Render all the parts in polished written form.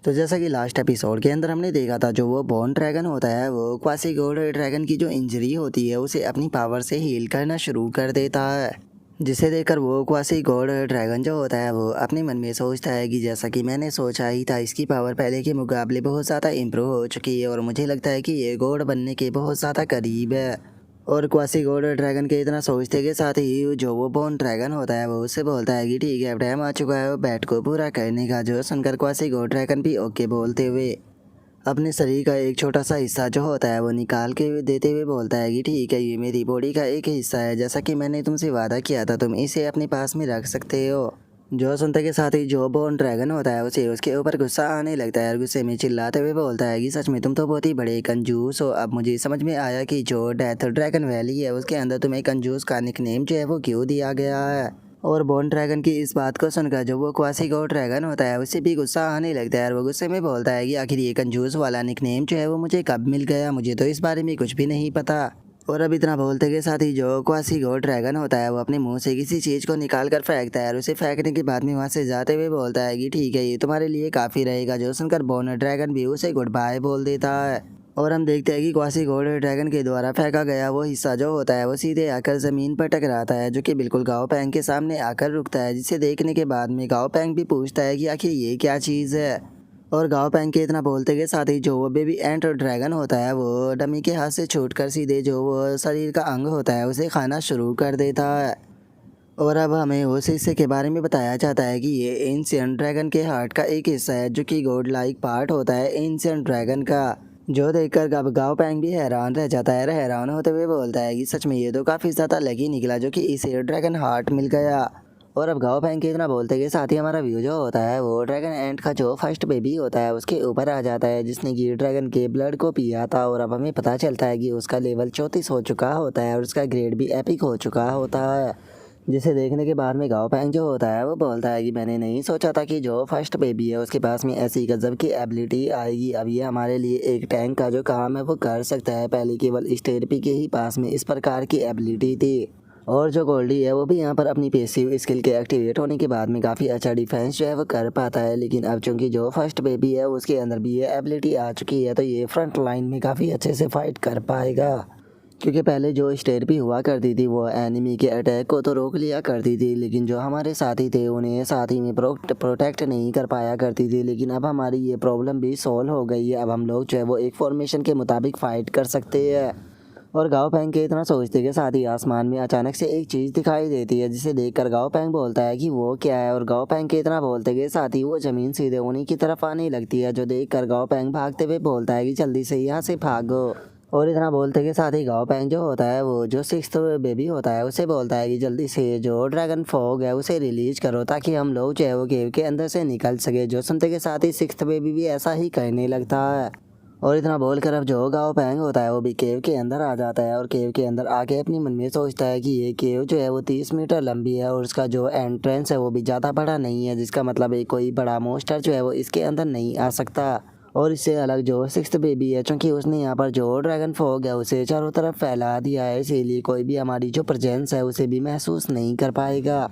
तो जैसा कि लास्ट एपिसोड के अंदर हमने देखा था, जो वो बोन ड्रैगन होता है वो क्वासी गोल्ड ड्रैगन की जो इंजरी होती है उसे अपनी पावर से हील करना शुरू कर देता है, जिसे देखकर वो क्वासी गोल्ड ड्रैगन जो होता है वो अपने मन में सोचता है कि जैसा कि मैंने सोचा ही था, इसकी पावर पहले के मुकाबले बहुत ज़्यादा इम्प्रूव हो चुकी है और मुझे लगता है कि ये गॉड बनने के बहुत ज़्यादा करीब है। और क्वासी गोल्ड ड्रैगन के इतना सोचते के साथ ही जो वो बोन ड्रैगन होता है वो उससे बोलता है कि ठीक है, अब टाइम आ चुका है वो बैट को पूरा करने का। जो सुनकर क्वासी गोल्ड ड्रैगन भी ओके बोलते हुए अपने शरीर का एक छोटा सा हिस्सा जो होता है वो निकाल के देते हुए बोलता है कि ठीक है, ये मेरी बॉडी का एक हिस्सा है, जैसा कि मैंने तुमसे वादा किया था, तुम इसे अपने पास में रख सकते हो। जो सुनते के साथ ही जो बोन ड्रैगन होता है उसे उसके ऊपर गुस्सा आने लगता है और गुस्से में चिल्लाते हुए बोलता है कि सच में तुम तो बहुत ही बड़े कंजूस हो। अब मुझे समझ में आया कि जो डेथ ड्रैगन वैली है उसके अंदर तुम्हें कंजूस का निकनेम जो है वो क्यों दिया गया है। और बोन ड्रैगन की इस बात को सुनकर जो वो क्वासी गोल्ड ड्रैगन होता है उससे भी गुस्सा आने लगता है और वो गुस्से में बोलता है कि आखिर ये कंजूस वाला निकनेम जो है वो मुझे कब मिल गया, मुझे तो इस बारे में कुछ भी नहीं पता। और अब इतना बोलते के साथ ही जो क्वासी गोल्ड ड्रैगन होता है वो अपने मुंह से किसी चीज़ को निकाल कर फेंकता है और उसे फेंकने के बाद में वहाँ से जाते हुए बोलता है कि ठीक है, ये तुम्हारे लिए काफ़ी रहेगा। जो सुनकर बोन ड्रैगन भी उसे गुड बाय बोल देता है। और हम देखते हैं कि क्वासी गोल्ड ड्रैगन के द्वारा फेंका गया वो हिस्सा जो होता है वो सीधे आकर ज़मीन पर टकराता है, जो कि बिल्कुल गाओ पैंग के सामने आकर रुकता है, जिसे देखने के बाद में गाओ पैंग भी पूछता है कि आखिर ये क्या चीज़ है। और गाओ पैंग के इतना बोलते के साथ ही जो वो बेबी एंट ड्रैगन होता है वो डमी के हाथ से छूटकर सीधे जो वो शरीर का अंग होता है उसे खाना शुरू कर देता है। और अब हमें उस हिस्से के बारे में बताया जाता है कि ये एंशिएंट ड्रैगन के हार्ट का एक हिस्सा है, जो कि गॉड लाइक पार्ट होता है एंशिएंट ड्रैगन का। जो देखकर अब गाओ पैंग भी हैरान रह जाता है, हैरान होते हुए बोलता है कि सच में ये तो काफ़ी ज़्यादा लकी निकला, जो कि इसे ड्रैगन हार्ट मिल गया। और अब गाओ पैंग के इतना बोलते के साथ ही हमारा व्यू जो होता है वो ड्रैगन एंट का जो फर्स्ट बेबी होता है उसके ऊपर आ जाता है, जिसने कि ड्रैगन के ब्लड को पिया था। और अब हमें पता चलता है कि उसका लेवल 34 हो चुका होता है और उसका ग्रेड भी एपिक हो चुका होता है, जिसे देखने के बाद में गाओ पैंग जो होता है वो बोलता है कि मैंने नहीं सोचा था कि जो फर्स्ट बेबी है उसके पास में ऐसी गजब की एबिलिटी आएगी। अब ये हमारे लिए एक टैंक का जो काम है वो कर सकता है, पहले केवल स्टेरपी के ही पास में इस प्रकार की एबिलिटी थी। और जो गोल्डी है वो भी यहाँ पर अपनी पैसिव स्किल के एक्टिवेट होने के बाद में काफ़ी अच्छा डिफेंस जो है वो कर पाता है। लेकिन अब चूंकि जो फर्स्ट बेबी है उसके अंदर भी ये एबिलिटी आ चुकी है, तो ये फ्रंट लाइन में काफ़ी अच्छे से फाइट कर पाएगा। क्योंकि पहले जो स्टेरपी हुआ करती थी वो एनिमी के अटैक को तो रोक लिया करती थी, लेकिन जो हमारे साथी थे उन्हें साथी में प्रोटेक्ट नहीं कर पाया करती थी। लेकिन अब हमारी ये प्रॉब्लम भी सॉल्व हो गई है, अब हम लोग जो है वो एक फॉर्मेशन के मुताबिक फ़ाइट कर सकते हैं। और गाओ पैंग के इतना सोचते के साथ ही आसमान में अचानक से एक चीज़ दिखाई देती है, जिसे देखकर गाओ पैंग बोलता है कि वो क्या है। और गाओ पैंग के इतना बोलते के साथ ही वो ज़मीन सीधे उन्हीं की तरफ आने लगती है, जो देखकर गाओ पैंग भागते हुए बोलता है कि जल्दी से यहाँ से भागो। और इतना बोलते के साथ ही गाओ पैंग जो होता है वो जो सिक्स्थ बेबी होता है उसे बोलता है कि जल्दी से जो ड्रैगन फॉग है उसे रिलीज करो, ताकि हम लोग जो है वो केव के अंदर से निकल सके। जो सुनते के साथ ही सिक्स्थ बेबी भी ऐसा ही करने लगता है। और इतना बोलकर अब जो गाओ पैंग होता है वो भी केव के अंदर आ जाता है और केव के अंदर आके अपनी मन में सोचता है कि ये केव जो है वो 30 मीटर लंबी है और उसका जो एंट्रेंस है वो भी ज़्यादा बड़ा नहीं है, जिसका मतलब है कोई बड़ा मोस्टर जो है वो इसके अंदर नहीं आ सकता। और इससे अलग जो सिक्स्थ बेबी है, चूँकि उसने यहाँ पर जो ड्रैगन फॉग है उसे चारों तरफ फैला दिया है, इसीलिए कोई भी हमारी जो प्रेजेंस है उसे भी महसूस नहीं कर पाएगा।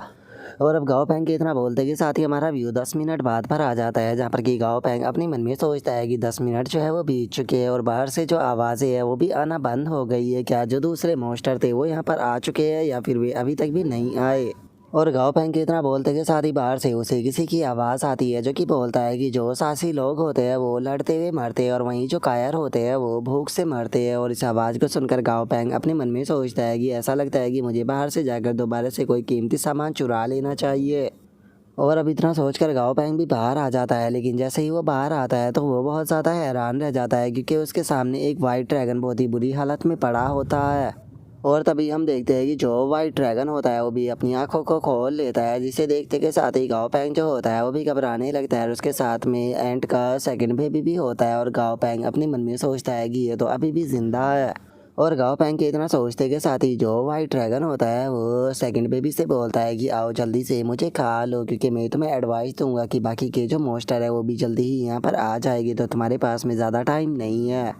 और अब गाओ पैंग के इतना बोलते कि साथ ही हमारा व्यू 10 मिनट बाद पर आ जाता है, जहाँ पर कि गाओ पैंग अपने मन में सोचता है कि 10 मिनट जो है वो बीत चुके हैं और बाहर से जो आवाज़ें हैं वो भी आना बंद हो गई है। क्या जो दूसरे मॉन्स्टर थे वो यहाँ पर आ चुके हैं या फिर वे अभी तक भी नहीं आए। और गाँव पैंग के इतना बोलते के साथ ही बाहर से उसे किसी की आवाज़ आती है, जो कि बोलता है कि जो साहसी लोग होते हैं वो लड़ते हुए मरते हैं और वहीं जो कायर होते हैं वो भूख से मरते हैं। और इस आवाज़ को सुनकर गाँव पैंग अपने मन में सोचता है कि ऐसा लगता है कि मुझे बाहर से जाकर दोबारा से कोई कीमती सामान चुरा लेना चाहिए। और अब इतना सोचकर गाँव पैंग भी बाहर आ जाता है, लेकिन जैसे ही वो बाहर आता है तो वो बहुत ज़्यादा हैरान रह जाता है, क्योंकि उसके सामने एक वाइट ड्रैगन बहुत ही बुरी हालत में पड़ा होता है। और तभी हम देखते हैं कि जो वाइट ड्रैगन होता है वो भी अपनी आंखों को खोल लेता है, जिसे देखते के साथ ही गाँव पैंग जो होता है वो भी घबराने लगता है। और उसके साथ में एंट का सेकंड बेबी भी होता है और गाँव पैंग अपने मन में सोचता है कि ये तो अभी भी जिंदा है। और गाँव पैंग के इतना सोचते के साथ ही जो वाइट ड्रैगन होता है वो सेकंड बेबी से बोलता है कि आओ जल्दी से मुझे खा लो, क्योंकि मैं तुम्हें एडवाइस दूंगा कि बाकी के जो मॉन्स्टर है वो भी जल्दी ही यहाँ पर आ जाएगी, तो तुम्हारे पास में ज़्यादा टाइम नहीं है।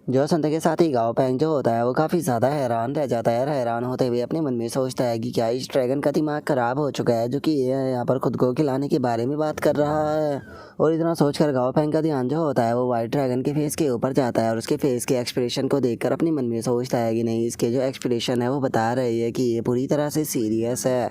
जो सुनते के साथ ही गाओ पैंग जो होता है वो काफ़ी ज़्यादा हैरान रह जाता है और हैरान होते हुए अपने मन में सोचता है कि क्या इस ड्रैगन का दिमाग ख़राब हो चुका है जो कि ये यहाँ पर खुद को खिलाने के बारे में बात कर रहा है। और इतना सोचकर गाओ पैंग का ध्यान जो होता है वो वाइट ड्रैगन के फेस के ऊपर जाता है और उसके फेस के एक्सप्रेशन को देखकर अपने मन में सोचता है कि नहीं, इसके जो एक्सप्रेशन है वो बता रही है कि ये पूरी तरह से सीरियस है।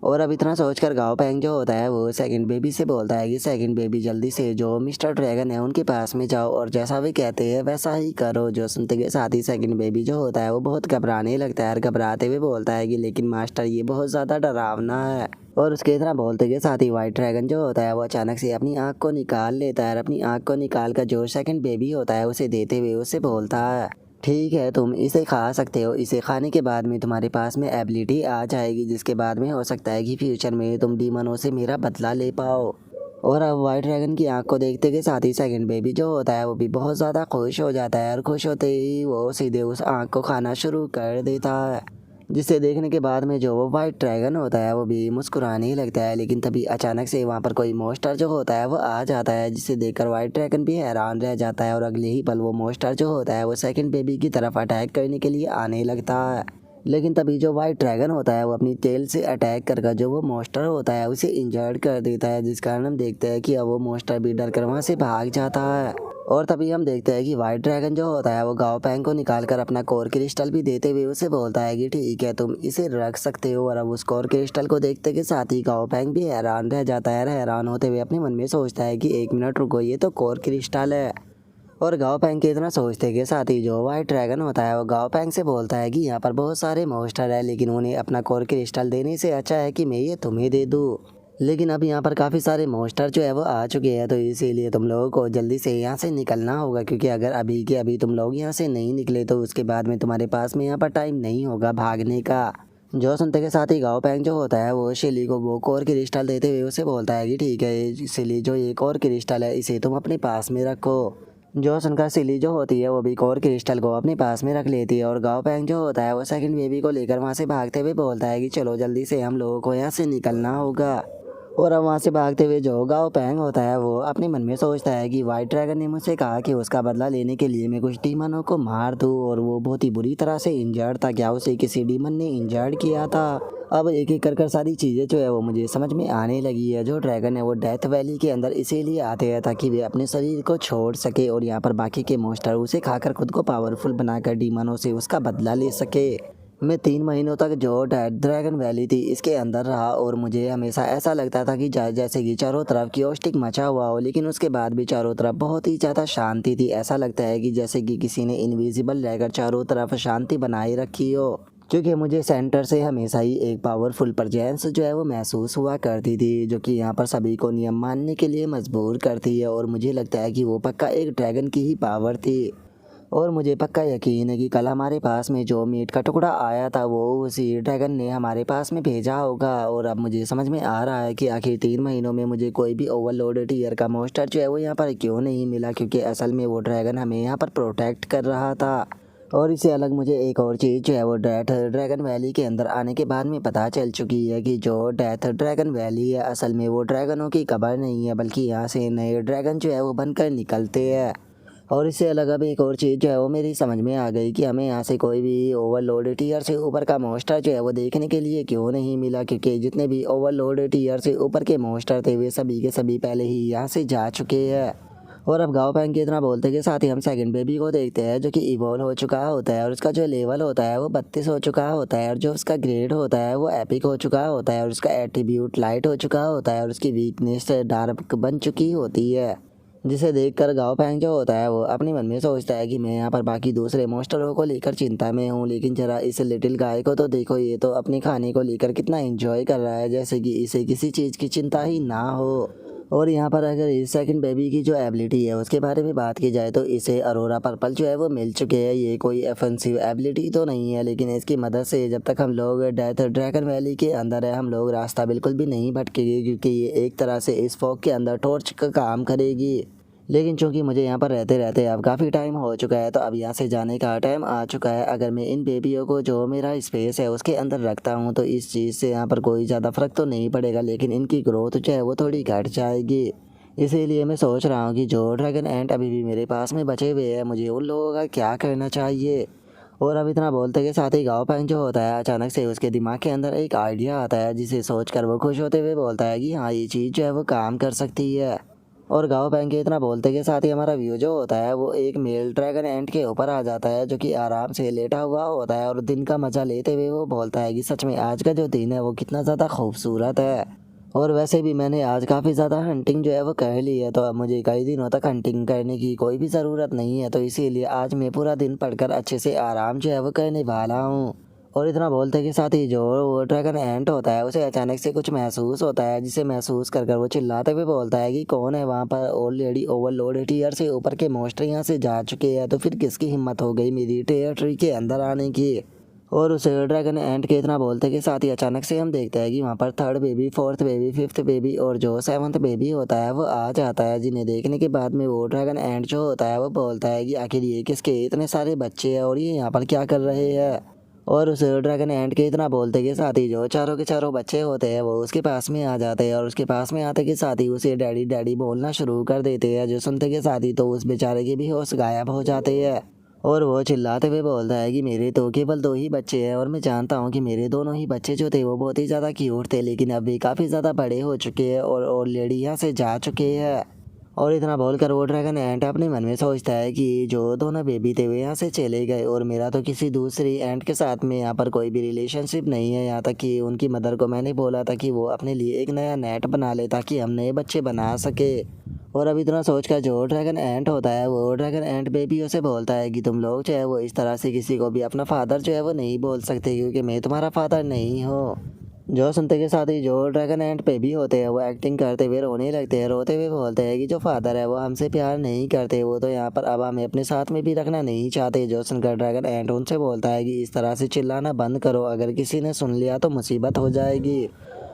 और अब इतना सोचकर गाओ पैंग जो होता है वो सेकंड बेबी से बोलता है कि सेकंड बेबी जल्दी से जो मिस्टर ड्रैगन है उनके पास में जाओ और जैसा वे कहते हैं वैसा ही करो। जो सुनते के साथ ही सेकंड बेबी जो होता है वो बहुत घबराने लगता है और घबराते हुए बोलता है कि लेकिन मास्टर ये बहुत ज़्यादा डरावना है। और उसके इतना बोलते के साथ ही वाइट ड्रैगन जो होता है वो अचानक से अपनी आँख को निकाल लेता है और अपनी आँख को निकाल कर जो सेकंड बेबी होता है उसे देते हुए उससे बोलता है, ठीक है तुम इसे खा सकते हो, इसे खाने के बाद में तुम्हारे पास में एबिलिटी आ जाएगी जिसके बाद में हो सकता है कि फ्यूचर में तुम डीमनों से मेरा बदला ले पाओ। और अब वाइट ड्रैगन की आंख को देखते के साथ ही सेकंड बेबी जो होता है वो भी बहुत ज़्यादा खुश हो जाता है और खुश होते ही वो सीधे उस आंख को खाना शुरू कर देता है, जिसे देखने के बाद में जो वो वाइट ड्रैगन होता है वो भी मुस्कुराने ही लगता है। लेकिन तभी अचानक से वहाँ पर कोई मोस्टर जो होता है वो आ जाता है जिसे देखकर वाइट ड्रैगन भी हैरान रह जाता है और अगले ही पल वो मोस्टर जो होता है वो सेकंड बेबी की तरफ अटैक करने के लिए आने लगता है। लेकिन तभी जो वाइट ड्रैगन होता है वो अपनी टेल से अटैक कर जो वो मोस्टर होता है उसे इंजर्ड कर देता है, जिस कारण हम देखते हैं कि अब वो मोस्टर भी डर कर वहाँ से भाग जाता है। और तभी हम देखते हैं कि वाइट ड्रैगन जो होता है वो गाओ पैंग को निकाल कर अपना कोर क्रिस्टल भी देते हुए उसे बोलता है कि ठीक है तुम इसे रख सकते हो। और अब उस कोर क्रिस्टल को देखते के साथ ही गाओ पैंग भी हैरान रह जाता है और हैरान होते हुए अपने मन में सोचता है कि 1 मिनट रुको, ये तो कोर क्रिस्टल है। और गाओ पैंग के इतना सोचते के साथ ही जो वाइट ड्रैगन होता है वो गाओ पैंग से बोलता है कि यहाँ पर बहुत सारे मोस्टर है लेकिन उन्हें अपना कोर क्रिस्टल देने से अच्छा है कि मैं ये तुम्हें दे दूँ। लेकिन अब यहाँ पर काफ़ी सारे मोस्टर जो है वो आ चुके हैं, तो इसीलिए तुम लोगों को जल्दी से यहाँ से निकलना होगा क्योंकि अगर अभी के अभी तुम लोग यहाँ से नहीं निकले तो उसके बाद में तुम्हारे पास में यहाँ पर टाइम नहीं होगा भागने का। जो सुनते के साथ ही गाओ पैंग जो होता है वो शिली को वो कोर क्रिस्टल देते हुए उसे बोलता है कि ठीक है शिली, जो ये कोर क्रिस्टल है इसे तुम अपने पास में रखो। जो सुनकर सिली जो होती है वो भी कोर क्रिस्टल को अपने पास में रख लेती है और गाओ पैंग जो होता है वो सेकंड बेबी को लेकर वहाँ से भागते हुए बोलता है कि चलो जल्दी से हम लोगों को यहाँ से निकलना होगा। और अब वहाँ से भागते हुए जो गाओ पैंग होता है वो अपने मन में सोचता है कि वाइट ड्रैगन ने मुझसे कहा कि उसका बदला लेने के लिए मैं कुछ डीमनों को मार दूँ और वो बहुत ही बुरी तरह से इंजर्ड था, क्या उसे किसी डीमन ने इंजर्ड किया था। अब एक एक कर सारी चीज़ें जो है वो मुझे समझ में आने लगी है। जो ड्रैगन है वो डेथ वैली के अंदर इसीलिए आते हैं ताकि वे अपने शरीर को छोड़ सके और यहाँ पर बाकी के मोस्टर उसे खाकर खुद को पावरफुल बनाकर डीमनों से उसका बदला ले सके। मैं 3 महीनों तक जो डेड ड्रैगन वैली थी इसके अंदर रहा और मुझे हमेशा ऐसा लगता था कि जैसे कि चारों तरफ क्योस्टिक मचा हुआ हो, लेकिन उसके बाद भी चारों तरफ बहुत ही ज़्यादा शांति थी। ऐसा लगता है कि जैसे कि किसी ने इनविजिबल रहकर चारों तरफ शांति बनाए रखी हो, क्योंकि मुझे सेंटर से हमेशा ही एक पावरफुल प्रेजेंस जो है वो महसूस हुआ करती थी जो कि यहाँ पर सभी को नियम मानने के लिए मजबूर करती है। और मुझे लगता है कि वो पक्का एक ड्रैगन की ही पावर थी। और मुझे पक्का यकीन है कि कल हमारे पास में जो मीट का टुकड़ा आया था वो उसी ड्रैगन ने हमारे पास में भेजा होगा। और अब मुझे समझ में आ रहा है कि आखिर 3 महीनों में मुझे कोई भी ओवरलोड टीयर का मोस्टर जो है वो यहाँ पर क्यों नहीं मिला, क्योंकि असल में वो ड्रैगन हमें यहाँ पर प्रोटेक्ट कर रहा था। और इससे अलग मुझे एक और चीज़ जो है वो डेथ ड्रैगन वैली के अंदर आने के बाद में पता चल चुकी है कि जो डेथ ड्रैगन वैली है असल में वो ड्रैगनों की कब्र नहीं है, बल्कि यहाँ से नए ड्रैगन जो है वो बनकर निकलते हैं। और इससे अलग अब एक और चीज़ जो है वो मेरी समझ में आ गई कि हमें यहाँ से कोई भी ओवरलोड टीयर से ऊपर का मोस्टर जो है वो देखने के लिए क्यों नहीं मिला, क्योंकि जितने भी ओवरलोड टीयर से ऊपर के मोस्टर थे वे सभी के सभी पहले ही यहाँ से जा चुके हैं। और अब गाओ पैंग के इतना बोलते के साथ ही हम सेकंड बेबी को देखते हैं जो कि इवॉल्व हो चुका होता है और उसका जो लेवल होता है वो 32 हो चुका होता है और जो उसका ग्रेड होता है वो एपिक हो चुका होता है और उसका एट्रीब्यूट लाइट हो चुका होता है और उसकी वीकनेस डार्क बन चुकी होती है, जिसे देखकर गाओ पैंग जो होता है वो अपने मन में सोचता है कि मैं यहाँ पर बाकी दूसरे मोस्टरों को लेकर चिंता में हूँ, लेकिन जरा इस लिटिल गाय को तो देखो, ये तो अपने खाने को लेकर कितना एंजॉय कर रहा है जैसे कि इसे किसी चीज़ की चिंता ही ना हो। और यहाँ पर अगर इस सेकंड बेबी की जो एबिलिटी है उसके बारे में बात की जाए तो इसे अरोरा पर्पल जो है वो मिल चुके हैं। ये कोई ऑफेंसिव एबिलिटी तो नहीं है, लेकिन इसकी मदद से जब तक हम लोग डेथ ड्रैगन वैली के अंदर है हम लोग रास्ता बिल्कुल भी नहीं भटकेंगे, क्योंकि ये एक तरह से इस फॉग के अंदर टॉर्च का काम करेगी। लेकिन चूंकि मुझे यहाँ पर रहते रहते अब काफ़ी टाइम हो चुका है तो अब यहाँ से जाने का टाइम आ चुका है। अगर मैं इन बेबियों को जो मेरा स्पेस है उसके अंदर रखता हूँ तो इस चीज़ से यहाँ पर कोई ज़्यादा फ़र्क तो नहीं पड़ेगा, लेकिन इनकी ग्रोथ जो है वो थोड़ी घट जाएगी। इसीलिए मैं सोच रहा हूँ कि जो ड्रैगन एंट अभी भी मेरे पास में बचे हुए हैं, मुझे उन लोगों का क्या करना चाहिए। और अब इतना बोलते के साथ ही गाँव पैंग जो होता है, अचानक से उसके दिमाग के अंदर एक आइडिया आता है, जिसे सोचकर वो खुश होते हुए बोलता है कि हाँ, ये चीज़ जो है वो काम कर सकती है। और गाँव पैंग के इतना बोलते के साथ ही हमारा व्यू जो होता है वो एक मेल ड्रैगन एंट के ऊपर आ जाता है, जो कि आराम से लेटा हुआ होता है और दिन का मजा लेते हुए वो बोलता है कि सच में आज का जो दिन है वो कितना ज़्यादा खूबसूरत है। और वैसे भी मैंने आज काफ़ी ज़्यादा हंटिंग जो है वो कर ली है, तो अब मुझे कई दिनों तक हंटिंग करने की कोई भी ज़रूरत नहीं है, तो इसीलिए आज मैं पूरा दिन पढ़कर अच्छे से आराम जो है वो करने वाला हूँ। और इतना बोलते के साथ ही जो वो ड्रैगन एंट होता है उसे अचानक से कुछ महसूस होता है, जिसे महसूस कर वो चिल्लाते हुए बोलता है कि कौन है वहाँ पर। ऑलरेडी ओवरलोड टीयर से ऊपर के मॉन्स्टर यहाँ से जा चुके हैं, तो फिर किसकी हिम्मत हो गई मेरी टेरिटरी के अंदर आने की। और उस ड्रैगन एंट के इतना बोलते के साथ ही अचानक से हम देखते हैं कि वहाँ पर third baby, fourth baby, fifth baby और जो सेवंथ बेबी होता है वो आ जाता है, जिन्हें देखने के बाद में वो ड्रैगन एंट जो होता है वो बोलता है कि आखिर ये किसके इतने सारे बच्चे हैं और ये यहाँ पर क्या कर रहे हैं। और उस ड्रैगन एंट के इतना बोलते के साथ ही जो चारों के चारों बच्चे होते हैं वो उसके पास में आ जाते हैं, और उसके पास में आते के साथ ही उसे डैडी डैडी बोलना शुरू कर देते हैं, जो सुनते के साथ ही तो उस बेचारे के भी होश गायब हो जाते हैं। और वो चिल्लाते हुए बोलता है कि मेरे तो केवल 2 ही बच्चे हैं, और मैं जानता हूँ कि मेरे दोनों ही बच्चे जो थे वो बहुत ही ज़्यादा क्यूट थे, लेकिन अब भी काफ़ी ज़्यादा बड़े हो चुके हैं और ऑलरेडी यहाँ से जा चुके हैं। और इतना बोलकर वो ड्रैगन एंट अपने मन में सोचता है कि जो दोनों बेबी थे वे यहाँ से चले गए, और मेरा तो किसी दूसरी एंट के साथ में यहाँ पर कोई भी रिलेशनशिप नहीं है। यहाँ तक कि उनकी मदर को मैंने बोला था कि वो अपने लिए एक नया नेट बना ले ताकि हम नए बच्चे बना सके। और अब इतना सोचकर जो ड्रैगन एंट होता है वो ड्रैगन एंट बेबी से बोलता है कि तुम लोग जो है वो इस तरह से किसी को भी अपना फादर जो है वो नहीं बोल सकते, क्योंकि मैं तुम्हारा फादर नहीं हूँ। जो सुनते के साथ ही जो ड्रैगन एंट बेबी होते हैं वो एक्टिंग करते हुए रोने लगते हैं, रोते हुए बोलते हैं कि जो फादर है वो हमसे प्यार नहीं करते, वो तो यहाँ पर अब हमें अपने साथ में भी रखना नहीं चाहते। जो सुनकर ड्रैगन एंट उनसे बोलता है कि इस तरह से चिल्लाना बंद करो, अगर किसी ने सुन लिया तो मुसीबत हो जाएगी।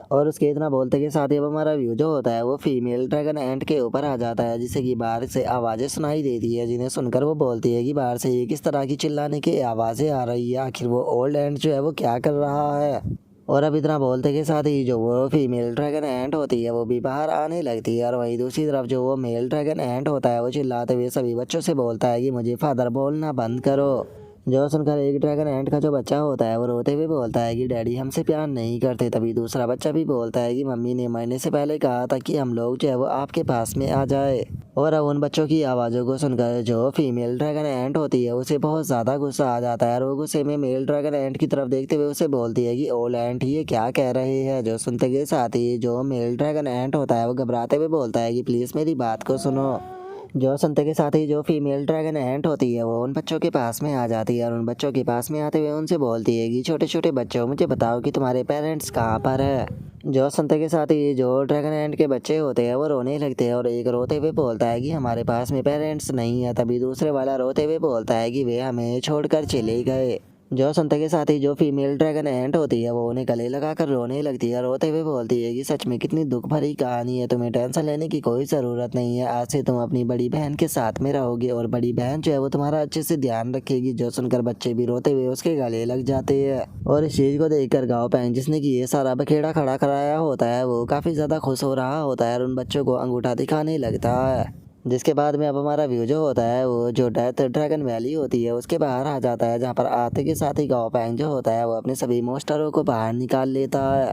और उसके इतना बोलते के साथ ही अब हमारा व्यू जो होता है वो फीमेल ड्रैगन एंट के ऊपर आ जाता है, जिससे कि बाहर से आवाज़ें सुनाई देती है, जिन्हें सुनकर वो बोलती है कि बाहर से ये किस तरह की चिल्लाने की आवाज़ें आ रही है, आखिर वो ओल्ड एंट जो है वो क्या कर रहा है। और अब इतना बोलते के साथ ही जो वो फीमेल ड्रैगन एंट होती है वो भी बाहर आने लगती है, और वहीं दूसरी तरफ जो वो मेल ड्रैगन एंट होता है वो चिल्लाते हुए सभी बच्चों से बोलता है कि मुझे फादर बोलना बंद करो। जो सुनकर एक ड्रैगन एंट का जो बच्चा होता है वो रोते हुए बोलता है कि डैडी हमसे प्यार नहीं करते। तभी दूसरा बच्चा भी बोलता है कि मम्मी ने मरने से पहले कहा था कि हम लोग जो है वो आपके पास में आ जाए। और अब उन बच्चों की आवाज़ों को सुनकर जो फीमेल ड्रैगन एंट होती है उसे बहुत ज़्यादा गुस्सा आ जाता है, और वो गुस्से में मेल ड्रैगन एंट की तरफ देखते हुए उसे बोलती है कि ओल एंट ये क्या कह रहे हैं। जो सुनते के साथ ही जो मेल ड्रैगन एंट होता है वो घबराते हुए बोलता है कि प्लीज़ मेरी बात को सुनो। जो सुनते के साथ ही जो फीमेल ड्रैगन एंट होती है वो उन बच्चों के पास में आ जाती है, और उन बच्चों के पास में आते हुए उनसे बोलती है कि छोटे छोटे बच्चों मुझे बताओ कि तुम्हारे पेरेंट्स कहाँ पर है। जो सुनते के साथ ही जो ड्रैगन एंट के बच्चे होते हैं वो रोने लगते हैं, और एक रोते हुए बोलता है कि हमारे पास में पेरेंट्स नहीं है। तभी दूसरे वाला रोते हुए बोलता है कि वे हमें छोड़कर चले गए। जो सुनते के साथ ही जो फीमेल ड्रैगन एंट होती है वो उन्हें गले लगाकर रोने लगती है, रोते हुए बोलती है कि सच में कितनी दुख भरी कहानी है, तुम्हें टेंशन लेने की कोई ज़रूरत नहीं है। आज से तुम अपनी बड़ी बहन के साथ में रहोगे, और बड़ी बहन जो है वो तुम्हारा अच्छे से ध्यान रखेगी। जो सुनकर बच्चे भी रोते हुए उसके गले लग जाते हैं। और इस चीज़ को देखकर गाँव पैंग, जिसने कि ये सारा बखेड़ा खड़ा कराया होता है, वो काफ़ी ज़्यादा खुश हो रहा होता है और उन बच्चों को अंगूठा दिखाने लगता है। जिसके बाद में अब हमारा व्यू जो होता है वो जो डेथ ड्रैगन वैली होती है उसके बाहर आ जाता है, जहाँ पर आते के साथ ही गाँव पैंग जो होता है वो अपने सभी मॉन्स्टरों को बाहर निकाल लेता है।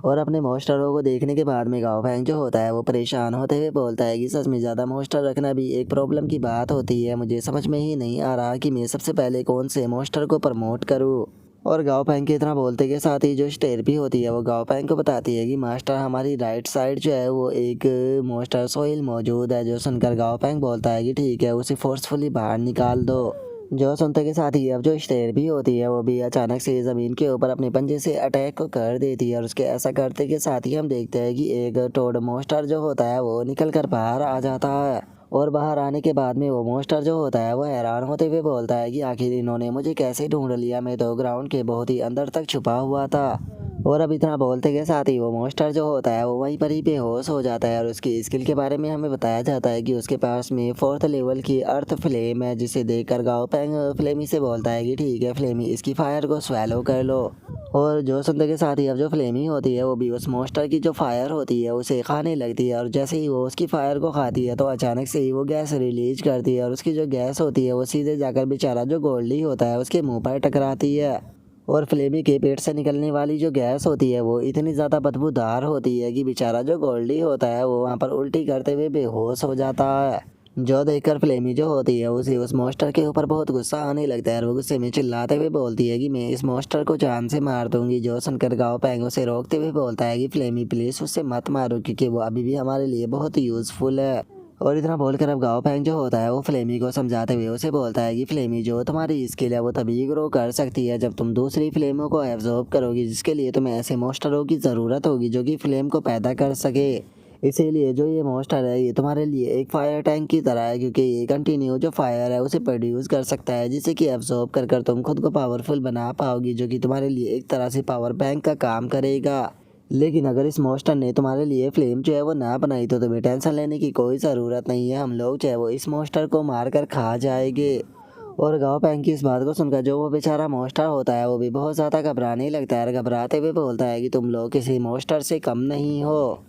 और अपने मॉन्स्टरों को देखने के बाद में गाँव पैंग जो होता है वो परेशान होते हुए बोलता है कि सच में ज़्यादा मॉन्स्टर रखना भी एक प्रॉब्लम की बात होती है। मुझे समझ में ही नहीं आ रहा कि मैं सबसे पहले कौन से मॉन्स्टर को प्रमोट करूँ। और गाँव पैंग के इतना बोलते के साथ ही जो स्टेर भी होती है वो गाँव पैंग को बताती है कि मास्टर हमारी राइट साइड जो है वो एक मॉन्स्टर सोइल मौजूद है। जो सुनकर गाँव पैंग बोलता है कि ठीक है, उसे फोर्सफुली बाहर निकाल दो। जो सुनते के साथ ही अब जो स्टेर भी होती है वो भी अचानक से ज़मीन के ऊपर अपने पंजे से अटैक को कर देती है, और उसके ऐसा करते के साथ ही हम देखते हैं कि एक टोड मॉन्स्टर जो होता है वो निकल कर बाहर आ जाता है। और बाहर आने के बाद में वो मॉन्स्टर जो होता है वो हैरान होते हुए बोलता है कि आखिर इन्होंने मुझे कैसे ढूंढ लिया, मैं तो ग्राउंड के बहुत ही अंदर तक छुपा हुआ था। और अब इतना बोलते के साथ ही वो मॉन्स्टर जो होता है वो वहीं पर ही बेहोश हो जाता है और उसकी स्किल के बारे में हमें बताया जाता है कि उसके पास में 4th लेवल की अर्थ फ्लेम है, जिसे देखकर गाओ पैंग फ्लेमी से बोलता है कि ठीक है फ्लेमी, इसकी फायर को स्वेलो कर लो। और जो सुनते के साथ ही अब जो फ्लेमी होती है वो भी उस मॉन्स्टर की जो फायर होती है उसे खाने लगती है और जैसे ही वो उसकी फायर को खाती है तो अचानक से ही वो गैस रिलीज करती है और उसकी जो गैस होती है वो सीधे जाकर बेचारा जो गोल्डी होता है उसके मुंह पर टकराती है। और फ्लेमी के पेट से निकलने वाली जो गैस होती है वो इतनी ज़्यादा बदबूदार होती है कि बेचारा जो गोल्डी होता है वो वहाँ पर उल्टी करते हुए बेहोश हो जाता है। जो देखकर फ्लेमी जो होती है उसे उस मॉन्स्टर के ऊपर बहुत गुस्सा आने लगता है और वो गुस्से में चिल्लाते हुए बोलती है कि मैं इस मॉन्स्टर को जान से मार दूंगी। जो सुनकर गाओ पैंग उसे रोकते हुए बोलता है कि फ्लेमी प्लीज़ उससे मत मारो, क्योंकि वो अभी भी हमारे लिए बहुत यूज़फुल है। और इतना बोलकर अब गाओ पैंग जो होता है वो फ्लेमी को समझाते हुए उसे बोलता है कि फ्लेमी, जो तुम्हारी स्किल है वो तभी ग्रो कर सकती है जब तुम दूसरी फ्लेमों को एब्जॉर्ब करोगी, जिसके लिए तुम्हें ऐसे मॉन्स्टरों की ज़रूरत होगी जो कि फ्लेम को पैदा कर सके। इसीलिए जो ये मॉन्स्टर है ये तुम्हारे लिए एक फायर टैंक की तरह है, क्योंकि ये कंटिन्यू जो फायर है उसे प्रोड्यूस कर सकता है, जिससे कि एब्जॉर्ब कर कर तुम खुद को पावरफुल बना पाओगी, जो कि तुम्हारे लिए एक तरह से पावर बैंक का काम करेगा। लेकिन अगर इस मॉन्स्टर ने तुम्हारे लिए फ्लेम जो है वो ना बनाई तो तुम्हें टेंशन लेने की कोई ज़रूरत नहीं है, हम लोग जो है वो इस मॉन्स्टर को मार कर खा जाएंगे। और गाँव पैंग की इस बात को सुनकर जो वो बेचारा मॉन्स्टर होता है वो भी बहुत ज़्यादा घबराने लगता है और घबराते हुए बोलता है कि तुम लोग किसी मॉन्स्टर से कम नहीं हो।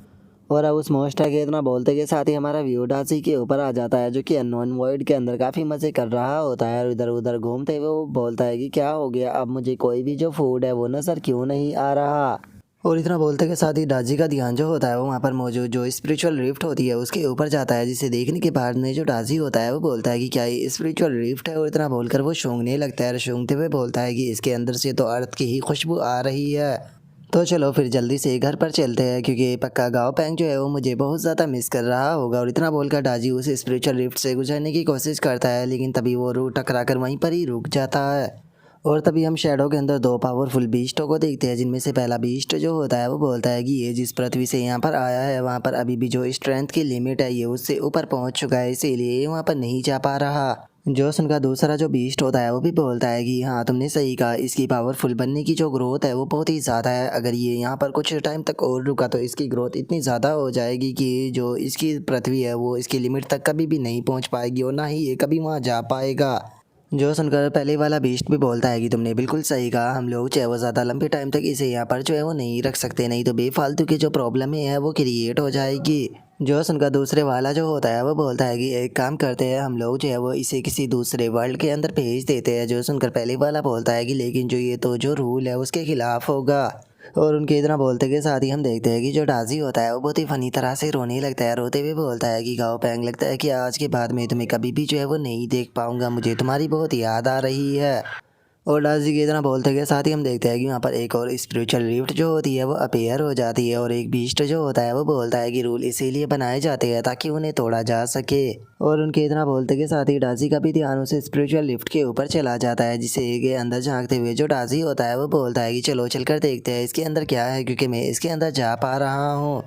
और अब उस मॉन्स्टर के इतना बोलते के साथ ही हमारा व्यू डासी के ऊपर आ जाता है, जो कि अननोन वॉइड के अंदर काफ़ी मज़े कर रहा होता है और इधर उधर घूमते हुए वो बोलता है कि क्या हो गया, अब मुझे कोई भी जो फूड है वो नज़र क्यों नहीं आ रहा। और इतना बोलते के साथ ही डाजी का ध्यान जो होता है वो वहाँ पर मौजूद जो स्पिरिचुअल रिफ्ट होती है उसके ऊपर जाता है, जिसे देखने के बाद में जो डाजी होता है वो बोलता है कि क्या ये स्पिरिचुअल रिफ्ट है। और इतना बोलकर वो सूंघने लगता है और सूंघते हुए बोलता है कि इसके अंदर से तो अर्थ की ही खुशबू आ रही है। तो चलो फिर जल्दी से घर पर चलते हैं, क्योंकि पक्का गाँव पैंग जो है वो मुझे बहुत ज़्यादा मिस कर रहा होगा। और इतना बोलकर डाजी उस स्पिरिचुअल रिफ्ट से गुजरने की कोशिश करता है, लेकिन तभी वो रूट टकरा कर वहीं पर ही रुक जाता है। और तभी हम शैडो के अंदर दो पावरफुल बीस्टों को देखते हैं, जिनमें से पहला बीस्ट जो होता है वो बोलता है कि ये जिस पृथ्वी से यहाँ पर आया है वहाँ पर अभी भी जो स्ट्रेंथ की लिमिट है ये उससे ऊपर पहुँच चुका है, इसीलिए ये वहाँ पर नहीं जा पा रहा। जो उनका दूसरा जो बीस्ट होता है वो भी बोलता है कि हाँ तुमने सही कहा, इसकी पावरफुल बनने की जो ग्रोथ है वो बहुत ही ज़्यादा है, अगर ये यहाँ पर कुछ टाइम तक और रुका तो इसकी ग्रोथ इतनी ज़्यादा हो जाएगी कि जो इसकी पृथ्वी है वो इसकी लिमिट तक कभी भी नहीं पहुँच पाएगी और ना ही ये कभी वहाँ जा पाएगा। जो सुनकर पहले वाला बीस्ट भी बोलता है कि तुमने बिल्कुल सही कहा, हम लोग चाहे वो ज़्यादा लंबे टाइम तक इसे यहाँ पर जो है वो नहीं रख सकते, नहीं तो बेफालतू की जो प्रॉब्लम है वो क्रिएट हो जाएगी। जो सुनकर दूसरे वाला जो होता है वो बोलता है कि एक काम करते हैं, हम लोग जो है वो इसे किसी दूसरे वर्ल्ड के अंदर भेज देते हैं। जो सुनकर पहले वाला बोलता है कि लेकिन जो ये तो जो रूल है उसके खिलाफ होगा। और उनके इतना बोलते के साथ ही हम देखते हैं कि जो डाजी होता है वो बहुत ही फनी तरह से रोने लगता है, रोते हुए बोलता है कि गाओ पैंग, लगता है कि आज के बाद मैं तुम्हें कभी भी जो है वो नहीं देख पाऊंगा, मुझे तुम्हारी बहुत याद आ रही है। और डाजी के इतना बोलते के साथ ही हम देखते हैं कि वहाँ पर एक और स्पिरिचुअल रिफ्ट जो होती है वो अपीयर हो जाती है और एक बीस्ट जो होता है वो बोलता है कि रूल इसीलिए बनाए जाते हैं ताकि उन्हें तोड़ा जा सके। और उनके इतना बोलते के साथ ही डाजी का भी ध्यान उस स्पिरिचुअल लिफ्ट के ऊपर चला जाता है, जिसे के अंदर झांकते हुए जो डाजी होता है वो बोलता है कि चलो चलकर देखते हैं इसके अंदर क्या है, क्योंकि मैं इसके अंदर जा पा रहा हूँ।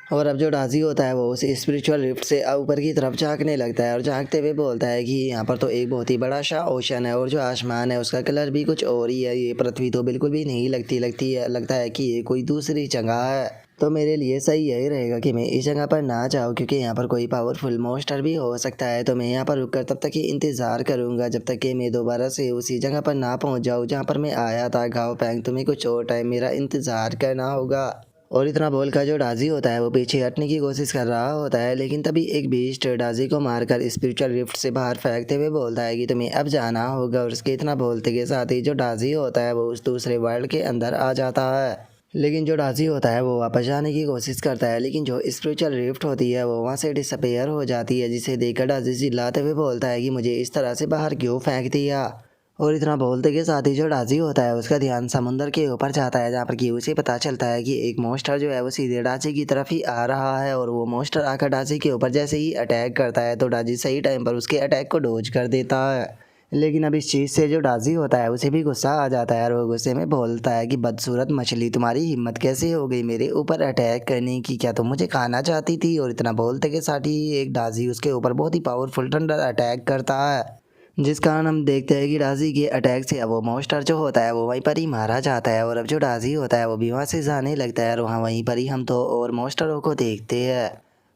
और अब जो डाजी होता है वो उस स्पिरिचुअल लिफ्ट से ऊपर की तरफ झांकने लगता है और झांकते हुए बोलता है कि यहाँ पर तो एक बहुत ही बड़ा सा ओशन है और जो आसमान है उसका कलर भी कुछ और ही है, ये पृथ्वी तो बिल्कुल भी नहीं लगती है, लगता है कि ये कोई दूसरी जगह है। तो मेरे लिए सही यही रहेगा कि मैं इस जगह पर ना जाऊँ, क्योंकि यहाँ पर कोई पावरफुल मॉन्स्टर भी हो सकता है। तो मैं यहाँ पर रुककर तब तक ही इंतज़ार करूँगा जब तक कि मैं दोबारा से उसी जगह पर ना पहुँच जाऊँ जहाँ पर मैं आया था। गाँव पैंग, तुम्हें कुछ और टाइम मेरा इंतज़ार करना होगा। और इतना बोलकर जो डाजी होता है वो पीछे हटने की कोशिश कर रहा होता है, लेकिन तभी एक बीस्ट डाजी को मारकर स्पिरिचुअल रिफ्ट से बाहर फेंकते हुए बोलता है कि तुम्हें अब जाना होगा। और उसके इतना बोलते के साथ ही जो डाजी होता है वो उस दूसरे वर्ल्ड के अंदर आ जाता है। लेकिन जो डाजी होता है वो वापस जाने की कोशिश करता है, लेकिन जो स्पिरिचुअल रिफ्ट होती है वो वहाँ से डिसअपेयर हो जाती है, जिसे देखकर डाजी चिल्लाते हुए बोलता है कि मुझे इस तरह से बाहर क्यों फेंक दिया। और इतना बोलते के साथ ही जो डाजी होता है उसका ध्यान समुंदर के ऊपर जाता है, जहाँ पर कि उसे पता चलता है कि एक मॉन्स्टर जो है वो सीधे डाजी की तरफ ही आ रहा है। और वो मॉन्स्टर आकर डाजी के ऊपर जैसे ही अटैक करता है तो डाजी सही टाइम पर उसके अटैक को डोज कर देता है। लेकिन अब इस चीज़ से जो डाजी होता है उसे भी गुस्सा आ जाता है और वो गुस्से में बोलता है कि बदसूरत मछली, तुम्हारी हिम्मत कैसे हो गई मेरे ऊपर अटैक करने की, क्या तुम मुझे खाना चाहती थी। और इतना बोलते के साथ ही एक डाजी उसके ऊपर बहुत ही पावरफुल थंडर अटैक करता है। जिस कारण हम देखते हैं कि डाजी के अटैक से अब वो मॉन्स्टर जो होता है वो वहीं पर ही मारा जाता है और अब जो डाजी होता है वो भी वहाँ से जाने लगता है और वहाँ वहीं पर ही हम तो और मॉन्स्टरों को देखते हैं।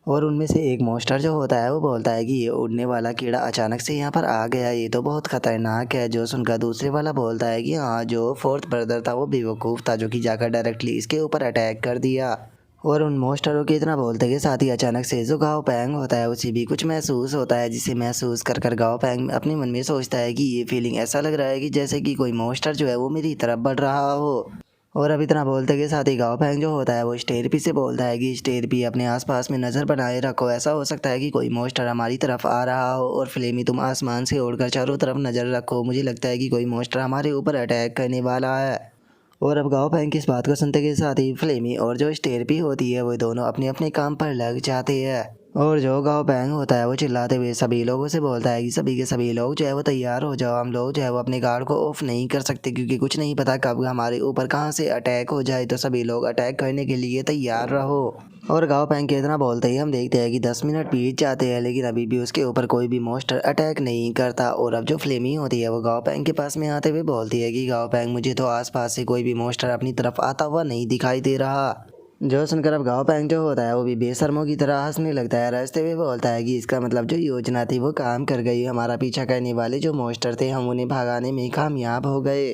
और उनमें से एक मॉन्स्टर जो होता है वो बोलता है कि ये उड़ने वाला कीड़ा अचानक से यहाँ पर आ गया, ये तो बहुत खतरनाक है। जो सुनकर दूसरे वाला बोलता है कि हाँ, जो फोर्थ ब्रदर था वो बेवकूफ़ था जो कि जाकर डायरेक्टली इसके ऊपर अटैक कर दिया। और उन मॉन्स्टरों के इतना बोलते के साथ ही अचानक से जो गाओ पैंग होता है उसे भी कुछ महसूस होता है, जिसे महसूस कर कर गाओ पैंग अपने मन में सोचता है कि ये फीलिंग ऐसा लग रहा है कि जैसे कि कोई मॉन्स्टर जो है वो मेरी तरफ बढ़ रहा हो। और अब इतना बोलते के साथ ही गाओ पैंग जो होता है वो स्टेरपी से बोलता है कि स्टेरपी अपने आसपास में नज़र बनाए रखो, ऐसा हो सकता है कि कोई मॉन्स्टर हमारी तरफ आ रहा हो। और फ्लेमी तुम आसमान से उड़कर चारों तरफ नज़र रखो, मुझे लगता है कि कोई मॉन्स्टर हमारे ऊपर अटैक करने वाला है। और अब गाँव पैंग की इस बात को सुनते के साथ ही फ्लेमी और जो स्टेरपी होती है वो दोनों अपने अपने काम पर लग जाते हैं। और जो गाँव पैंग होता है वो चिल्लाते हुए सभी लोगों से बोलता है कि सभी के सभी लोग जो है वो तैयार हो जाओ, हम लोग जो है वो अपने गार्ड को ऑफ नहीं कर सकते क्योंकि कुछ नहीं पता कब हमारे ऊपर कहाँ से अटैक हो जाए, तो सभी लोग अटैक करने के लिए तैयार रहो। और गाँव पैंग के इतना बोलते ही हम देखते हैं कि 10 मिनट बीत जाते हैं लेकिन अभी भी उसके ऊपर कोई भी मॉन्स्टर अटैक नहीं करता। और अब जो फ्लेमी होती है वो गाँव पैंग के पास में आते हुए बोलती है कि गाँव पैंग, मुझे तो आसपास से कोई भी मॉन्स्टर अपनी तरफ आता हुआ नहीं दिखाई दे रहा। जो सुनकर अब गाँव पैंग जो होता है वो भी बेशर्मों की तरह हंसने लगता है, हंसते हुए बोलता है कि इसका मतलब जो योजना थी वो काम कर गई, हमारा पीछा करने वाले जो मॉन्स्टर थे हम उन्हें भगाने में कामयाब हो गए।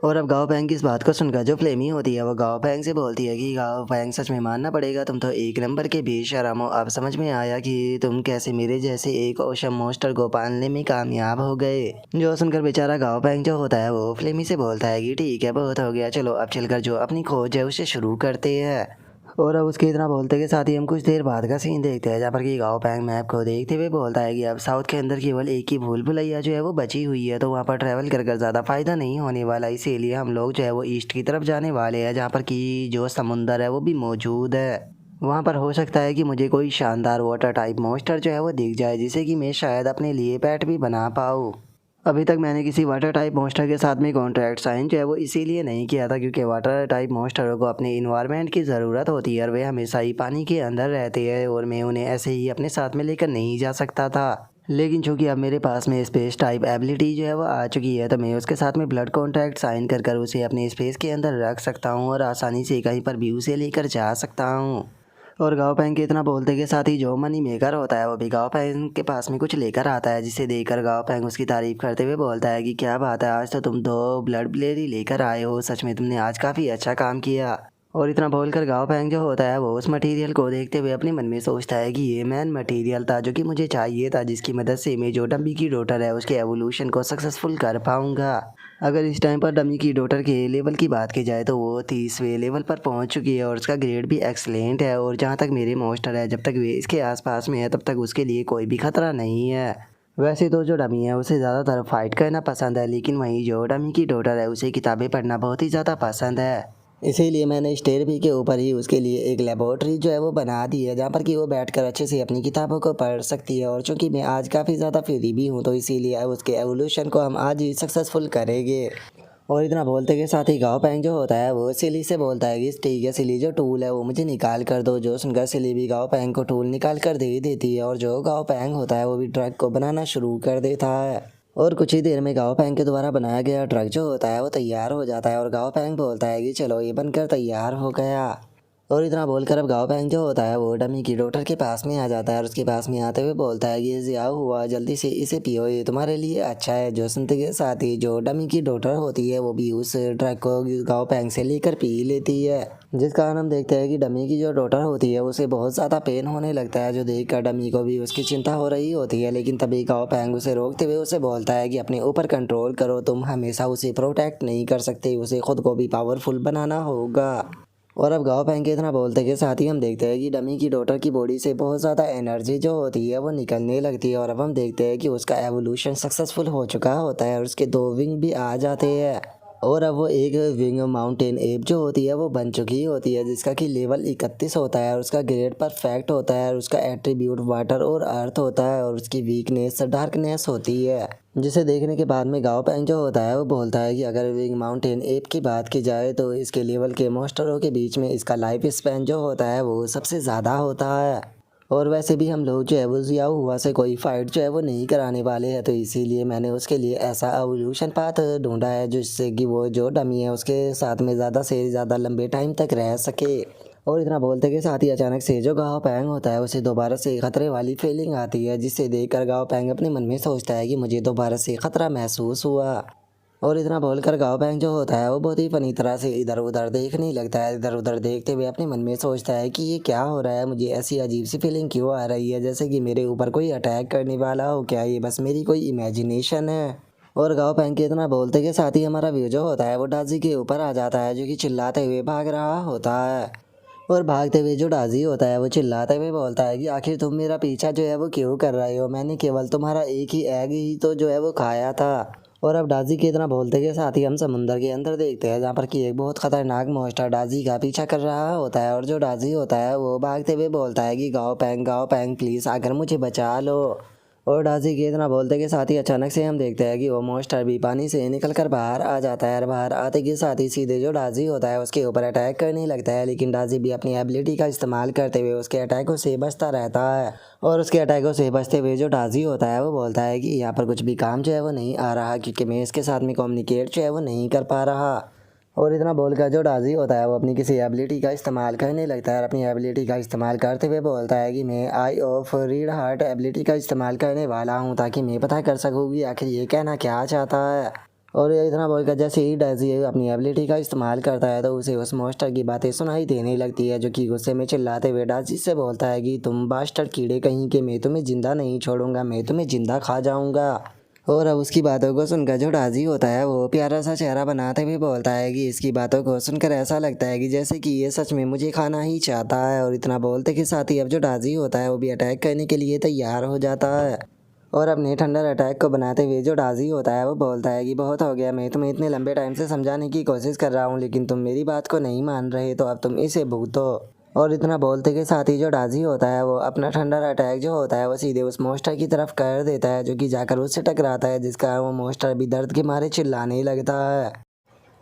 और अब गाँव पैंग की इस बात को सुनकर जो फ्लेमी होती है वो गाँव पैंग से बोलती है कि गाँव पैंग, सच में मानना पड़ेगा तुम तो एक नंबर के बेशर्म हो, अब समझ में आया कि तुम कैसे मेरे जैसे एक औसम मॉन्स्टर को पालने में कामयाब हो गए। जो सुनकर बेचारा गाँव पैंग जो होता है वो फ्लेमी से बोलता है कि ठीक है, बहुत हो गया, चलो अब चलकर जो अपनी खोज है उसे शुरू करते हैं। और अब उसके इतना बोलते के साथ ही हम कुछ देर बाद का सीन देखते हैं जहाँ पर कि गाँव पैंग मैप को देखते हुए बोलता है कि अब साउथ के अंदर केवल एक ही भूल भुलैया जो है वो बची हुई है, तो वहाँ पर ट्रैवल कर कर ज़्यादा फ़ायदा नहीं होने वाला, इसीलिए हम लोग जो है वो ईस्ट की तरफ जाने वाले हैं जहाँ पर कि जो समुंदर है वो भी मौजूद है। वहाँ पर हो सकता है कि मुझे कोई शानदार वाटर टाइप मॉन्स्टर जो है वो दिख जाए जिसे कि मैं शायद अपने लिए पेट भी बना पाऊँ। अभी तक मैंने किसी वाटर टाइप मॉन्स्टर के साथ में कॉन्ट्रैक्ट साइन जो है वो इसीलिए नहीं किया था क्योंकि वाटर टाइप मॉन्स्टरों को अपने इन्वायरमेंट की ज़रूरत होती है और वे हमेशा ही पानी के अंदर रहते हैं और मैं उन्हें ऐसे ही अपने साथ में लेकर नहीं जा सकता था। लेकिन चूंकि अब मेरे पास में स्पेस टाइप एबिलिटी जो है वो आ चुकी है तो मैं उसके साथ में ब्लड कॉन्ट्रैक्ट साइन कर कर उसे अपने स्पेस के अंदर रख सकता हूँ और आसानी से कहीं पर भी उसे लेकर जा सकता हूँ। और गाँव पैंग के इतना बोलते के साथ ही जो मनी मेकर होता है वो भी गाँव पैंग के पास में कुछ लेकर आता है, जिसे देखकर गाँव पैंग उसकी तारीफ करते हुए बोलता है कि क्या बात है, आज तो तुम 2 ब्लड ब्लेड ही लेकर आए हो, सच में तुमने आज काफ़ी अच्छा काम किया। और इतना बोलकर गाँव पैंग जो होता है वो उस मटेरियल को देखते हुए अपने मन में सोचता है कि ये मैन मटेरियल था जो कि मुझे चाहिए था, जिसकी मदद से मैं जो डम्बी की डॉटर है उसके एवोल्यूशन को सक्सेसफुल कर पाऊँगा। अगर इस टाइम पर डमी की डॉटर के लेवल की बात की जाए तो वो 30वें लेवल पर पहुंच चुकी है और उसका ग्रेड भी एक्सलेंट है। और जहां तक मेरे मॉन्स्टर है जब तक वे इसके आसपास में है तब तक उसके लिए कोई भी खतरा नहीं है। वैसे तो जो डमी है उसे ज़्यादातर फाइट करना पसंद है, लेकिन वहीं जो डमी की डॉटर है उसे किताबें पढ़ना बहुत ही ज़्यादा पसंद है। इसीलिए मैंने स्टेयर भी के ऊपर ही उसके लिए एक लेबोरेटरी जो है वो बना दी है जहाँ पर कि वो बैठकर अच्छे से अपनी किताबों को पढ़ सकती है। और चूंकि मैं आज काफ़ी ज़्यादा फ्री भी हूँ तो इसीलिए उसके एवोल्यूशन को हम आज ही सक्सेसफुल करेंगे। और इतना बोलते के साथ ही गाँव पैंग जो होता है वो सिली से बोलता है कि ठीक है सिली, जो टूल है वो मुझे निकाल कर दो। जो सुनकर सिली भी गाँव पैंग को टूल निकाल कर दे देती है और जो गाँव पैंग होता है वो भी ट्रक को बनाना शुरू कर देता है। और कुछ ही देर में गाँव पैंग के द्वारा बनाया गया ट्रक जो होता है वो तैयार हो जाता है और गाँव पैंग बोलता है कि चलो ये बनकर तैयार हो गया। और इतना बोलकर अब गाँव पैंग जो होता है वो डमी की डॉटर के पास में आ जाता है और उसके पास में आते हुए बोलता है कि ये ज़िया हुआ, जल्दी से इसे पियो, ये तुम्हारे लिए अच्छा है। जो सुनते के साथ ही जो डमी की डॉटर होती है वो भी उस ट्रक को गाँव पैंग से लेकर पी लेती है, जिस कारण हम देखते हैं कि डमी की जो डॉटर होती है उसे बहुत ज़्यादा पेन होने लगता है, जो देख कर डमी को भी उसकी चिंता हो रही होती है। लेकिन तभी गाँव पैंग उसे रोकते हुए उसे बोलता है कि अपने ऊपर कंट्रोल करो, तुम हमेशा उसे प्रोटेक्ट नहीं कर सकते, उसे खुद को भी पावरफुल बनाना होगा। और अब गाँव पैंग के इतना बोलते के साथ ही हम देखते हैं कि डमी की डॉटर की बॉडी से बहुत ज़्यादा एनर्जी जो होती है वो निकलने लगती है और अब हम देखते हैं कि उसका एवोल्यूशन सक्सेसफुल हो चुका होता है और उसके 2 विंग भी आ जाते हैं। और अब वो एक विंग माउंटेन एप जो होती है वो बन चुकी होती है, जिसका कि लेवल 31 होता है और उसका ग्रेड परफेक्ट होता है और उसका एट्रीब्यूट वाटर और अर्थ होता है और उसकी वीकनेस डार्कनेस होती है। जिसे देखने के बाद में गाँव पैंग जो होता है वो बोलता है कि अगर विंग माउंटेन एप की बात की जाए तो इसके लेवल के मॉन्स्टरों के बीच में इसका लाइफ स्पैन जो होता है वो सबसे ज़्यादा होता है। और वैसे भी हम लोग जो है वो जियाओ हुआ से कोई फाइट जो है वो नहीं कराने वाले हैं, तो इसीलिए मैंने उसके लिए ऐसा एवोल्यूशन पाथ ढूंढा है जिससे कि वो जो डमी है उसके साथ में ज़्यादा से ज़्यादा लंबे टाइम तक रह सके। और इतना बोलते के साथ ही अचानक से जो गाओ पैंग होता है उसे दोबारा से खतरे वाली फीलिंग आती है, जिसे देखकर गाओ पैंग अपने मन में सोचता है कि मुझे दोबारा से खतरा महसूस हुआ। और इतना बोलकर गाओ पैंग जो होता है वो बहुत ही फनी तरह से इधर उधर देखने लगता है। इधर उधर देखते हुए अपने मन में सोचता है कि ये क्या हो रहा है, मुझे ऐसी अजीब सी फीलिंग क्यों आ रही है, जैसे कि मेरे ऊपर कोई अटैक करने वाला हो, क्या ये बस मेरी कोई इमेजिनेशन है। और गाओ पैंग के इतना बोलते के साथ ही हमारा व्यू जो होता है वो डाजी के ऊपर आ जाता है, जो कि चिल्लाते हुए भाग रहा होता है। और भागते हुए जो डाजी होता है वो चिल्लाते हुए बोलता है कि आखिर तुम मेरा पीछा जो है वो क्यों कर रहे हो, मैंने केवल तुम्हारा एक ही एग ही तो जो है वो खाया था। और अब डाजी के इतना बोलते के साथ ही हम समुंदर के अंदर देखते हैं, जहाँ पर कि एक बहुत खतरनाक मॉन्स्टर डाजी का पीछा कर रहा होता है। और जो डाजी होता है वो भागते हुए बोलता है कि गाओ पैंग प्लीज़ आकर मुझे बचा लो। और डाजी के इतना बोलते के साथ ही अचानक से हम देखते हैं कि वो मॉन्स्टर भी पानी से निकल कर बाहर आ जाता है। और बाहर आते के साथ ही सीधे जो डाजी होता है उसके ऊपर अटैक करने लगता है, लेकिन डाजी भी अपनी एबिलिटी का इस्तेमाल करते हुए उसके अटैकों से बचता रहता है। और उसके अटैकों से बचते हुए जो डाजी होता है वो बोलता है कि यहाँ पर कुछ भी काम जो है वो नहीं आ रहा, क्योंकि मैं इसके साथ में कम्युनिकेट जो है वो नहीं कर पा रहा। और इतना बोलकर जो डाजी होता है वो अपनी किसी एबिलिटी का इस्तेमाल करने लगता है। और अपनी एबिलिटी का इस्तेमाल करते हुए बोलता है कि मैं आई ऑफ रीड हार्ट एबिलिटी का इस्तेमाल करने वाला हूँ, ताकि मैं पता कर सकूँ कि आखिर ये कहना क्या चाहता है। और ये इतना बोलकर जैसे ही डाजी अपनी एबिलिटी का इस्तेमाल करता है तो उसे उस मॉन्स्टर की बातें सुनाई देने लगती है, जो कि गुस्से में चिल्लाते हुए डाजी से बोलता है कि तुम बास्टर्ड कीड़े कहीं के, मैं तुम्हें जिंदा नहीं छोड़ूंगा, मैं तुम्हें जिंदा खा जाऊंगा। और अब उसकी बातों को सुनकर जो डाजी होता है वो प्यारा सा चेहरा बनाते हुए बोलता है कि इसकी बातों को सुनकर ऐसा लगता है कि जैसे कि ये सच में मुझे खाना ही चाहता है। और इतना बोलते के साथ ही अब जो डाजी होता है वो भी अटैक करने के लिए तैयार हो जाता है। और अपने थंडर अटैक को बनाते हुए जो डाजी होता है वो बोलता है कि बहुत हो गया, मैं तुम्हें इतने लंबे टाइम से समझाने की कोशिश कर रहा हूँ, लेकिन तुम मेरी बात को नहीं मान रहे, तो अब तुम इसे भुगतो। और इतना बोलते के साथ ही जो डाजी होता है वो अपना थंडर अटैक जो होता है वो सीधे उस मॉन्स्टर की तरफ कर देता है, जो कि जाकर उससे टकराता है, जिसका वो मॉन्स्टर भी दर्द के मारे चिल्लाने लगता है।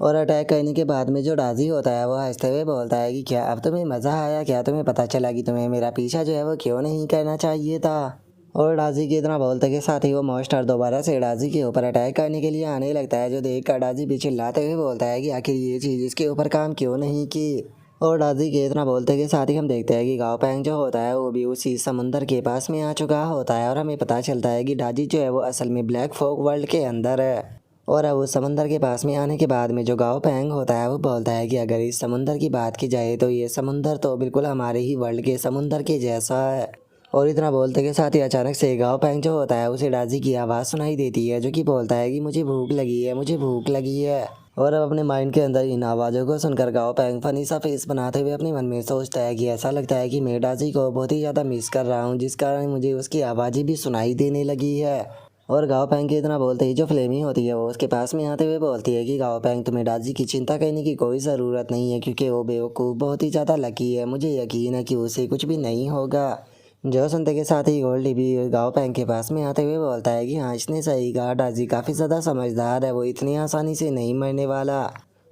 और अटैक करने के बाद में जो डाजी होता है वो हंसते हुए बोलता है कि क्या अब तुम्हें मज़ा आया, क्या तुम्हें पता चला कि तुम्हें मेरा पीछा जो है वो क्यों नहीं करना चाहिए था। और डाजी के इतना बोलते के साथ ही वो मॉन्स्टर दोबारा से डाजी के ऊपर अटैक करने के लिए आने लगता है, जो देख कर डाजी भी चिल्लाते हुए बोलता है कि आखिर ये चीज़ इसके ऊपर काम क्यों नहीं की। और डाजी के इतना बोलते के साथ ही हम देखते हैं कि गाओ पैंग जो होता है वो भी उसी समुंदर के पास में आ चुका होता है। और हमें पता चलता है कि डाजी जो है वो असल में ब्लैक फॉग वर्ल्ड के अंदर है। और अब उस समंदर के पास में आने के बाद में जो गाओ पैंग होता है वो बोलता है कि अगर इस समुंदर की बात की जाए तो ये समुंदर तो बिल्कुल हमारे ही वर्ल्ड के समुंदर के जैसा है। और इतना बोलते के साथ ही अचानक से गाओ पैंग जो होता है उसे डाजी की आवाज़ सुनाई देती है, जो कि बोलता है कि मुझे भूख लगी है, मुझे भूख लगी है। और अब अपने माइंड के अंदर इन आवाज़ों को सुनकर गाओ पैंग फनी सा फेस बनाते हुए अपने मन में सोचता है कि ऐसा लगता है कि मैं डाजी को बहुत ही ज़्यादा मिस कर रहा हूँ, जिस कारण मुझे उसकी आवाज़ें भी सुनाई देने लगी है। और गाओ पैंग के इतना बोलते ही जो फ्लेमी होती है वो उसके पास में आते हुए बोलती है कि गाओ पैंग तुम्हें डाजी की चिंता करने की कोई ज़रूरत नहीं है, क्योंकि वो बेवकूफ़ बहुत ही ज़्यादा लकी है, मुझे यकीन है कि उसे कुछ भी नहीं होगा। जो सुनते के साथ ही गोल्डी भी गाओ पैंग के पास में आते हुए बोलता है कि हाँ इसने सही कहा, डाजी काफ़ी ज़्यादा समझदार है, वो इतनी आसानी से नहीं मरने वाला।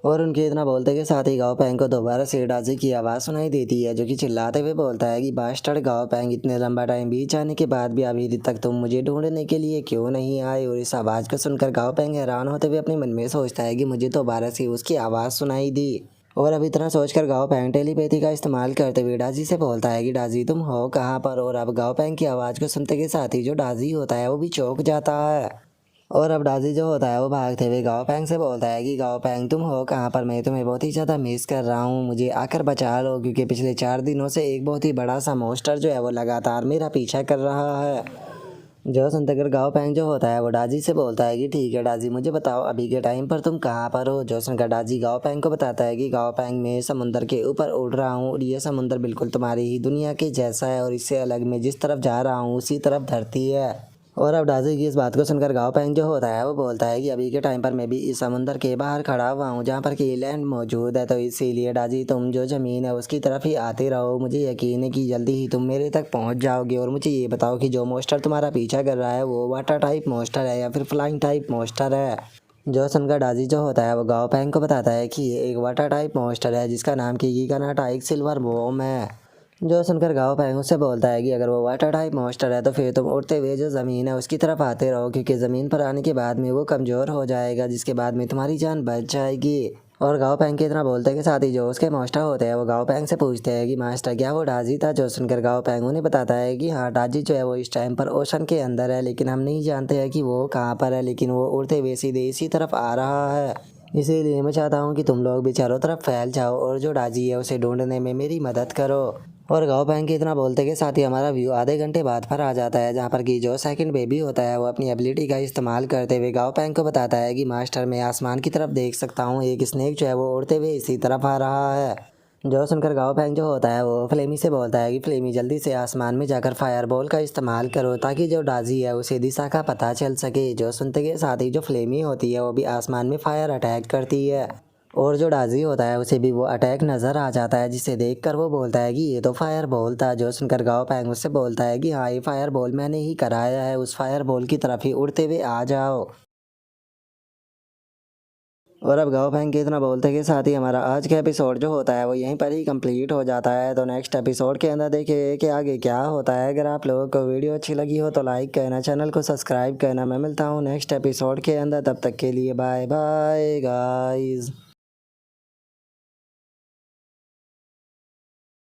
और उनके इतना बोलते के साथ ही गाओ पैंग को दोबारा से डाजी की आवाज़ सुनाई देती है, जो कि चिल्लाते हुए बोलता है कि बास्टर्ड गाओ पैंग, इतने लंबा टाइम बीत जाने के बाद भी अभी तक तुम मुझे ढूंढने के लिए क्यों नहीं आए। और इस आवाज़ को सुनकर गाओ पैंग हैरान होते हुए अपने मन में सोचता है कि मुझे दोबारा से उसकी आवाज़ सुनाई दी। और अब इतना सोचकर गाओ पैंग टेलीपैथी का इस्तेमाल करते हुए डाजी से बोलता है कि डाजी तुम हो कहाँ पर। और अब गाओ पैंग की आवाज़ को सुनते के साथ ही जो डाजी होता है वो भी चौंक जाता है। और अब डाजी जो होता है वो भागते हुए गाओ पैंग से बोलता है कि गाओ पैंग तुम हो कहाँ पर, मैं तुम्हें बहुत ही ज़्यादा मिस कर रहा हूँ, मुझे आकर बचा लो, क्योंकि पिछले 4 दिनों से एक बहुत ही बड़ा सा मॉन्स्टर जो है वो लगातार मेरा पीछा कर रहा है। जो सुनकर गाओ पैंग जो होता है वो डाजी से बोलता है कि ठीक है डाजी मुझे बताओ अभी के टाइम पर तुम कहाँ पर हो। जो सुनकर डाजी गाओ पैंग को बताता है कि गाओ पैंग मैं समुंदर के ऊपर उड़ रहा हूँ, और ये समुंदर बिल्कुल तुम्हारी ही दुनिया के जैसा है, और इससे अलग मैं जिस तरफ जा रहा हूँ उसी तरफ धरती है। और अब डाजी की इस बात को सुनकर गाओ पैंग जो होता है वो बोलता है कि अभी के टाइम पर मैं भी इस समुंदर के बाहर खड़ा हुआ हूँ, जहाँ पर कि लैंड मौजूद है, तो इसीलिए डाजी तुम जो ज़मीन है उसकी तरफ ही आते रहो, मुझे यकीन है कि जल्दी ही तुम मेरे तक पहुँच जाओगे। और मुझे ये बताओ कि जो मॉन्स्टर तुम्हारा पीछा कर रहा है वो वाटर टाइप मॉन्स्टर है या फिर फ्लाइंग टाइप मॉन्स्टर है। जो सुनकर डाजी जो होता है वो गाओ पैंग को बताता है कि ये एक वाटर टाइप मॉन्स्टर है, जिसका नाम किगी का नाटा एक सिल्वर बॉम है। जो सुनकर गाओ पैंग उससे बोलता है कि अगर वो वाटर टाइप मॉन्स्टर है तो फिर तुम उड़ते हुए जो ज़मीन है उसकी तरफ आते रहो, क्योंकि ज़मीन पर आने के बाद में वो कमज़ोर हो जाएगा, जिसके बाद में तुम्हारी जान बच जाएगी। और गाओ पैंग के इतना बोलते के साथ ही जो उसके मास्टर होते हैं वो गाओ पैंग से पूछते हैं कि मास्टर क्या वो डाजी था। जो सुनकर गाओ पैंग उन्हें बताता है कि हाँ, डाजी जो है वो इस टाइम पर ओशन के अंदर है, लेकिन हम नहीं जानते हैं कि वो कहाँ पर है, लेकिन वो उड़ते हुए सीधे इसी तरफ आ रहा है। इसीलिए मैं चाहता हूँ कि तुम लोग भी चारों तरफ फैल जाओ और जो डाजी है उसे ढूंढने में मेरी मदद करो। और गाँव पैंग के इतना बोलते के साथ ही हमारा व्यू आधे घंटे बाद पर आ जाता है, जहाँ पर कि जो सेकंड बेबी होता है वो अपनी एबिलिटी का इस्तेमाल करते हुए गाँव पैंग को बताता है कि मास्टर मैं आसमान की तरफ देख सकता हूँ, एक स्नेक जो है वो उड़ते हुए इसी तरफ आ रहा है। जो सुनकर गाँव पैंग जो होता है वो फ्लेमी से बोलता है कि फ्लेमी जल्दी से आसमान में जाकर फायरबॉल का इस्तेमाल करो, ताकि जो डाजी है उसे दिशा का पता चल सके। जो सुनते के साथ ही जो फ्लेमी होती है वो भी आसमान में फायर अटैक करती है, और जो डाजी होता है उसे भी वो अटैक नज़र आ जाता है, जिसे देखकर वो बोलता है कि ये तो फायर बॉल था। जो सुनकर गाँव पैंग उससे बोलता है कि हाँ, ये फायर बॉल मैंने ही कराया है, उस फायर बॉल की तरफ ही उड़ते हुए आ जाओ। और अब गाँव पैंग के इतना बोलते के साथ ही हमारा आज का एपिसोड जो होता है वो यहीं पर ही कंप्लीट हो जाता है। तो नेक्स्ट एपिसोड के अंदर देखिए कि आगे क्या होता है। अगर आप लोगों को वीडियो अच्छी लगी हो तो लाइक करना, चैनल को सब्सक्राइब करना। मैं मिलता हूँ नेक्स्ट एपिसोड के अंदर, तब तक के लिए बाय बाय गाइस।